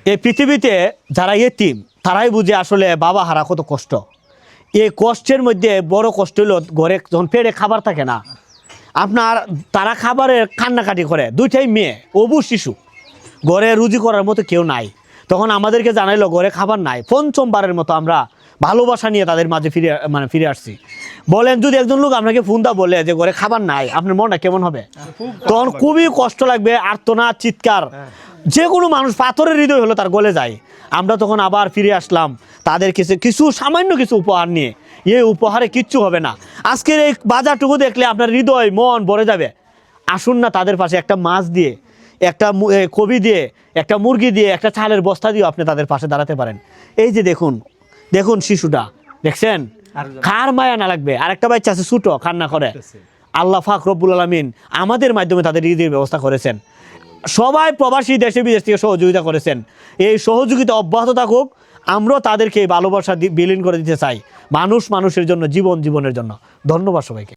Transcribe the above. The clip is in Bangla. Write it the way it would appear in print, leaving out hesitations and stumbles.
এই পৃথিবীতে যারা এতিম তারাই বুঝে আসলে বাবা হারা কত কষ্ট। এই কষ্টের মধ্যে বড় কষ্ট হলো ঘরে যখন পেটে খাবার থাকে না, আপনার তারা খাবারের কান্নাকাটি করে, দুইটাই মেয়ে, অবু শিশু, ঘরে রুজি করার মতো কেউ নাই। তখন আমাদেরকে জানাইলো ঘরে খাবার নাই। পঞ্চমবারের মতো আমরা ভালোবাসা নিয়ে তাদের মাঝে ফিরে আসছি। বলেন যদি একজন লোক আপনাকে ফোন দা বলে যে ঘরে খাবার নাই, আপনার মনটা কেমন হবে? তখন খুবই কষ্ট লাগবে, আর্তনাদ, চিৎকার। যে কোনো মানুষ পাথরের হৃদয় হলো তার গলে যায়। আমরা তখন আবার ফিরে আসলাম তাদের কিছু সামান্য কিছু উপহার নিয়ে। এই উপহারে কিচ্ছু হবে না। আজকের এই বাজারটুকু দেখলে আপনার হৃদয় মন ভরে যাবে। আসুন না তাদের পাশে একটা মাছ দিয়ে, একটা কবি দিয়ে, একটা মুরগি দিয়ে, একটা চালের বস্তা দিয়েও আপনি তাদের পাশে দাঁড়াতে পারেন। এই যে দেখুন দেখুন শিশুটা, দেখছেন? কার মায়া না লাগবে? আরেকটা বাচ্চা আছে ছোট, কান্না করে। আল্লাহ পাক রব্বুল আলামিন আমাদের মাধ্যমে তাদের ঈদের ব্যবস্থা করেছেন। সবাই প্রবাসী দেশে বিদেশ থেকে সহযোগিতা করেছেন। এই সহযোগিতা অব্যাহত থাকুক। আমরাও তাদেরকে ভালোবাসা বিলীন করে দিতে চাই। মানুষের জন্য, জীবনের জন্য। ধন্যবাদ সবাইকে।